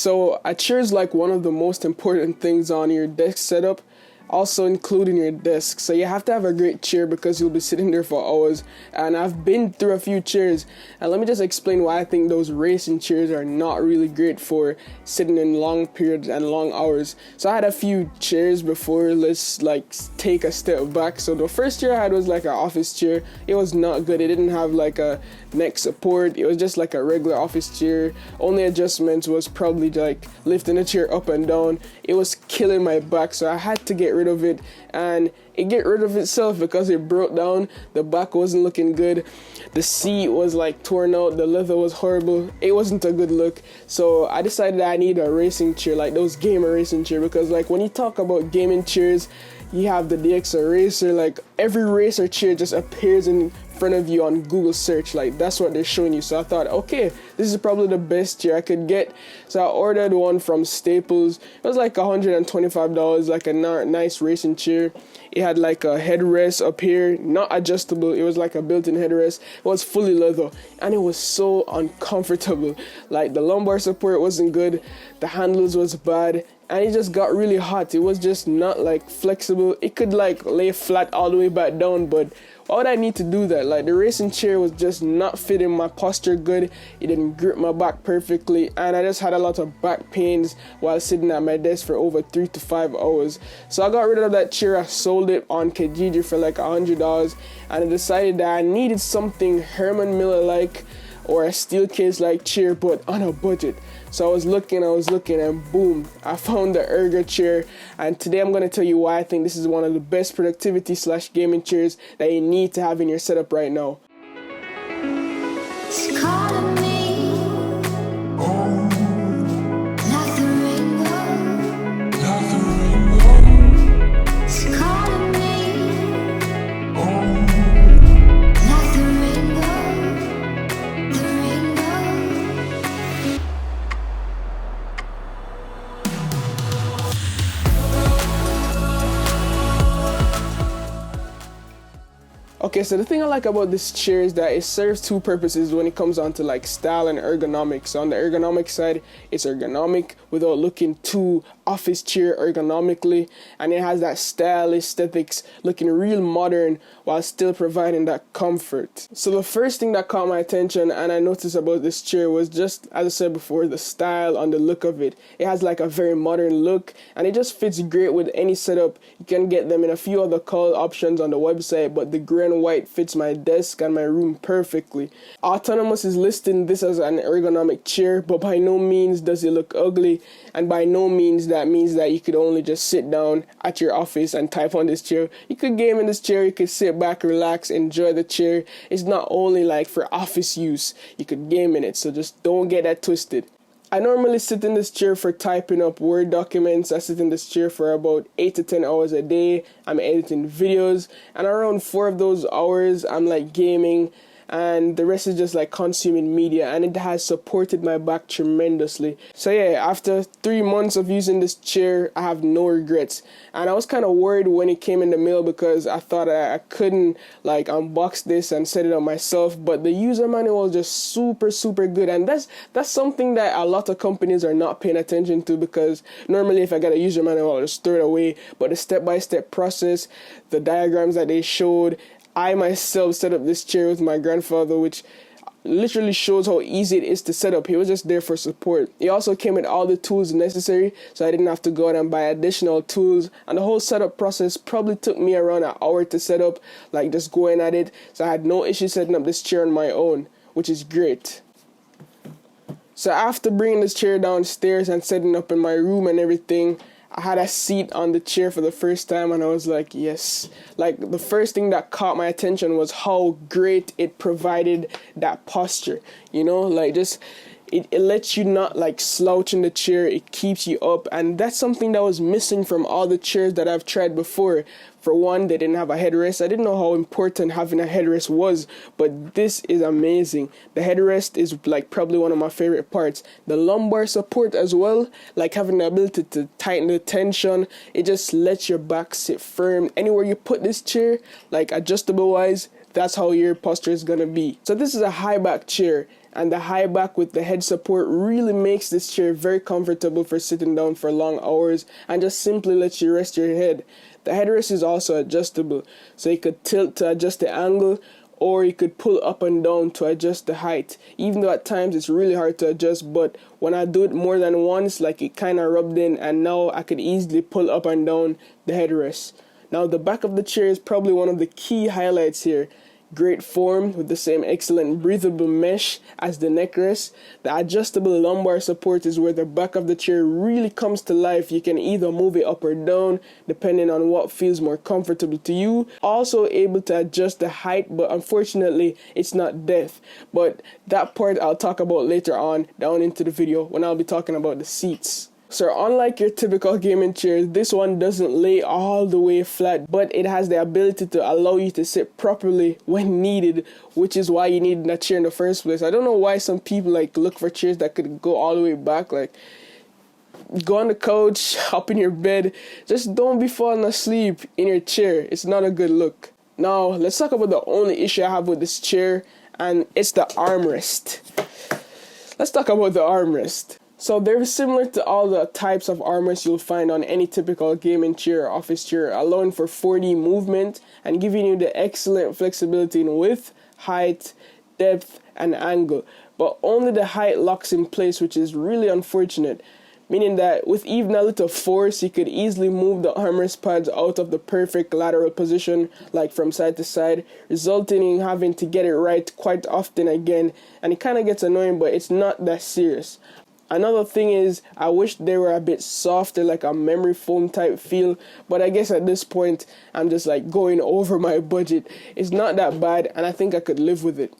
So a chair is like one of the most important things on your desk setup, also including your desk. So you have to have a great chair because you'll be sitting there for hours. And I've been through a few chairs, and let me just explain why I think those racing chairs are not really great for sitting in long periods and long hours. So I had a few chairs before. Let's take a step back. So the first chair I had was like an office chair. It was not good. It didn't have like a neck support. It was just like a regular office chair. Only adjustments was probably like lifting the chair up and down. It was killing my back, so I had to get rid of it, and it get rid of itself because it broke down. The back wasn't looking good. The seat was like torn out. The leather was horrible. It wasn't a good look. So I decided that I need a racing chair, like those gamer racing chair, because like when you talk about gaming chairs, you have the DX Racer. Like every racer chair just appears in front of you on Google search. Like that's what they're showing you. So I thought, okay, this is probably the best chair I could get. So I ordered one from Staples. It was like $125, like a nice racing chair. It had like a headrest up here, not adjustable. It was like a built-in headrest. It was fully leather, and it was so uncomfortable. Like the lumbar support wasn't good, the handles was bad, and it just got really hot. It was just not like flexible. It could like lay flat all the way back down, but why would I need to do that? Like the racing chair was just not fitting my posture good. It didn't grip my back perfectly, and I just had a lot of back pains while sitting at my desk for over 3 to 5 hours. So I got rid of that chair. I sold it on Kijiji for like $100, and I decided that I needed something Herman Miller like, or a steel case like chair, but on a budget. So I was looking, and boom, I found the Ergo Chair. And today I'm going to tell you why I think this is one of the best productivity/gaming chairs that you need to have in your setup right now. It's calling me, like the rainbow. It's calling me, like the rainbow, the rainbow. Okay, so the thing I like about this chair is that it serves two purposes when it comes on to like style and ergonomics. So on the ergonomic side, it's ergonomic without looking too office chair ergonomically, and it has that style aesthetics, looking real modern while still providing that comfort. So the first thing that caught my attention and I noticed about this chair was just, as I said before, the style and the look of it. It has like a very modern look, and it just fits great with any setup. You can get them in a few other color options on the website, but the gray and white fits my desk and my room perfectly. Autonomous is listing this as an ergonomic chair, but by no means does it look ugly, and by no means that means that you could only just sit down at your office and type on this chair. You could game in this chair, you could sit back, relax, enjoy the chair. It's not only like for office use, you could game in it, so just don't get that twisted. I normally sit in this chair for typing up Word documents. I sit in this chair for about 8 to 10 hours a day. I'm editing videos, and around 4 of those hours I'm like gaming, and the rest is just like consuming media, and it has supported my back tremendously. So yeah, after 3 months of using this chair, I have no regrets. And I was kind of worried when it came in the mail because I thought I couldn't like unbox this and set it up myself, but the user manual was just super good, and that's something that a lot of companies are not paying attention to, because normally if I get a user manual I'll just throw it away, but the step-by-step process, the diagrams that they showed, I myself set up this chair with my grandfather, which literally shows how easy it is to set up. He was just there for support. It also came with all the tools necessary, so I didn't have to go out and buy additional tools. And the whole setup process probably took me around an hour to set up, like just going at it. So I had no issue setting up this chair on my own, which is great. So after bringing this chair downstairs and setting up in my room and everything, I had a seat on the chair for the first time, and I was like, yes. Like the first thing that caught my attention was how great it provided that posture, you know, like just it lets you not like slouch in the chair. It keeps you up, and that's something that was missing from all the chairs that I've tried before. For one, they didn't have a headrest. I didn't know how important having a headrest was, but this is amazing. The headrest is like probably one of my favorite parts. The lumbar support as well, like having the ability to tighten the tension. It just lets your back sit firm. Anywhere you put this chair, like adjustable wise, that's how your posture is gonna be. So this is a high back chair, and the high back with the head support really makes this chair very comfortable for sitting down for long hours and just simply lets you rest your head. The headrest is also adjustable, so you could tilt to adjust the angle, or you could pull up and down to adjust the height. Even though at times it's really hard to adjust, but when I do it more than once, like it kind of rubbed in, and now I could easily pull up and down the headrest. Now the back of the chair is probably one of the key highlights here. Great form with the same excellent breathable mesh as the neckrest. The adjustable lumbar support is where the back of the chair really comes to life. You can either move it up or down depending on what feels more comfortable to you. Also able to adjust the height, but unfortunately it's not depth. But that part I'll talk about later on down into the video when I'll be talking about the seats. So unlike your typical gaming chair, this one doesn't lay all the way flat, but it has the ability to allow you to sit properly when needed, which is why you need a chair in the first place. I don't know why some people like look for chairs that could go all the way back. Like, go on the couch, hop in your bed, just don't be falling asleep in your chair. It's not a good look. Now let's talk about the only issue I have with this chair, and it's the armrest. Let's talk about the armrest. So they're similar to all the types of armrests you'll find on any typical gaming chair or office chair, allowing for 4D movement and giving you the excellent flexibility in width, height, depth, and angle. But only the height locks in place, which is really unfortunate, meaning that with even a little force, you could easily move the armrest pads out of the perfect lateral position, like from side to side, resulting in having to get it right quite often again, and it kind of gets annoying, but it's not that serious. Another thing is, I wish they were a bit softer, like a memory foam type feel, but I guess at this point, I'm just like going over my budget. It's not that bad, and I think I could live with it.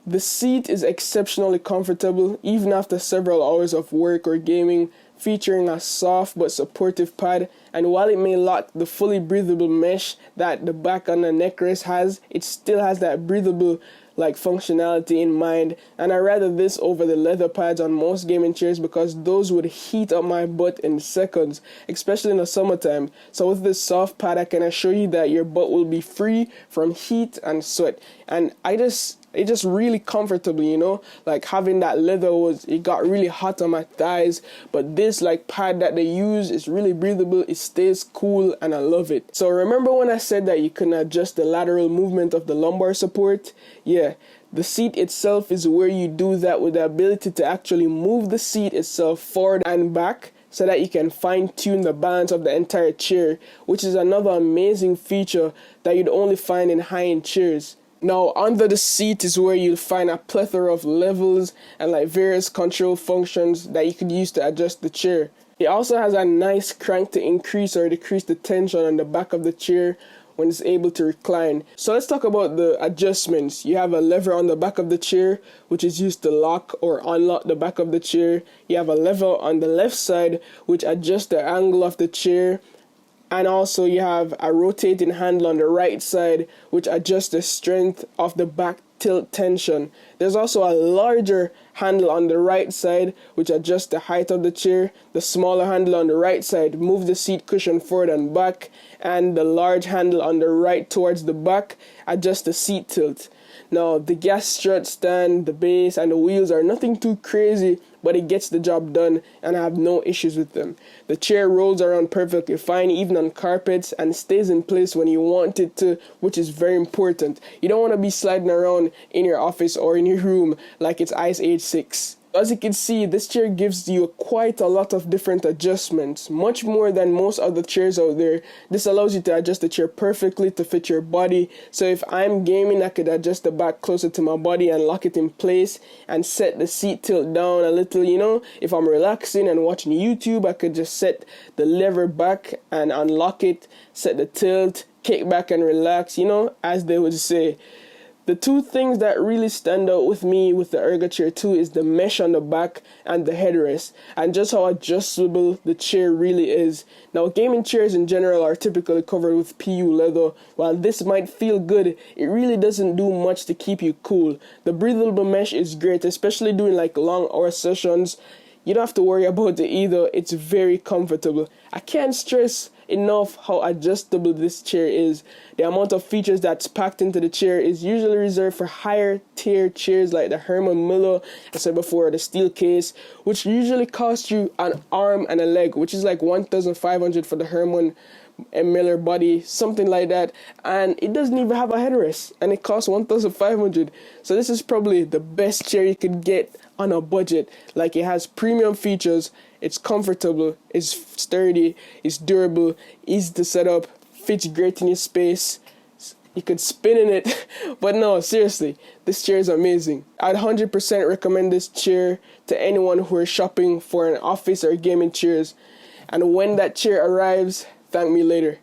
The seat is exceptionally comfortable, even after several hours of work or gaming, featuring a soft but supportive pad, and while it may lack the fully breathable mesh that the back and the neckrest has, it still has that breathable like functionality in mind, and I rather this over the leather pads on most gaming chairs because those would heat up my butt in seconds, especially in the summertime. So with this soft pad, I can assure you that your butt will be free from heat and sweat, and it's just really comfortable, you know, like having that leather it got really hot on my thighs, but this like pad that they use is really breathable, it stays cool, and I love it. So remember when I said that you can adjust the lateral movement of the lumbar support? Yeah, the seat itself is where you do that with the ability to actually move the seat itself forward and back so that you can fine-tune the balance of the entire chair, which is another amazing feature that you'd only find in high-end chairs. Now, under the seat is where you'll find a plethora of levels and like various control functions that you could use to adjust the chair. It also has a nice crank to increase or decrease the tension on the back of the chair when it's able to recline. So let's talk about the adjustments. You have a lever on the back of the chair, which is used to lock or unlock the back of the chair. You have a lever on the left side, which adjusts the angle of the chair. And also you have a rotating handle on the right side, which adjusts the strength of the back tilt tension. There's also a larger handle on the right side, which adjusts the height of the chair. The smaller handle on the right side moves the seat cushion forward and back, and the large handle on the right towards the back adjusts the seat tilt. Now, the gas strut stand, the base, and the wheels are nothing too crazy, but it gets the job done, and I have no issues with them. The chair rolls around perfectly fine, even on carpets, and stays in place when you want it to, which is very important. You don't want to be sliding around in your office or in your room like it's Ice Age 6. As you can see, this chair gives you quite a lot of different adjustments, much more than most other chairs out there. This allows you to adjust the chair perfectly to fit your body. So if I'm gaming, I could adjust the back closer to my body and lock it in place and set the seat tilt down a little, you know. If I'm relaxing and watching YouTube, I could just set the lever back and unlock it, set the tilt, kick back and relax, you know, as they would say. The two things that really stand out with me with the Ergo Chair 2 is the mesh on the back and the headrest, and just how adjustable the chair really is. Now, gaming chairs in general are typically covered with PU leather. While this might feel good, it really doesn't do much to keep you cool. The breathable mesh is great, especially during like long hour sessions. You don't have to worry about it either. It's very comfortable. I can't stress enough how adjustable this chair is. The amount of features that's packed into the chair is usually reserved for higher tier chairs like the Herman Miller, I said before, the steel case, which usually cost you an arm and a leg, which is like $1,500 for the Herman and Miller body, something like that, and it doesn't even have a headrest, and it costs $1,500. So this is probably the best chair you could get on a budget. Like, it has premium features, it's comfortable, it's sturdy, it's durable, easy to set up, fits great in your space. You could spin in it. But no, seriously, this chair is amazing. I'd 100% recommend this chair to anyone who is shopping for an office or gaming chairs. And when that chair arrives, thank me later.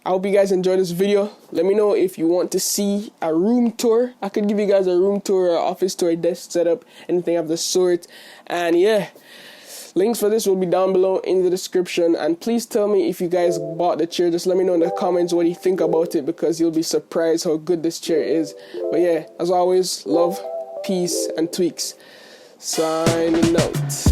I hope you guys enjoyed this video. Let me know if you want to see a room tour. I could give you guys a room tour, or office tour, desk setup, anything of the sort. And yeah, links for this will be down below in the description. And please tell me if you guys bought the chair. Just let me know in the comments what you think about it, because you'll be surprised how good this chair is. But yeah, as always, love, peace, and tweaks. Signing out.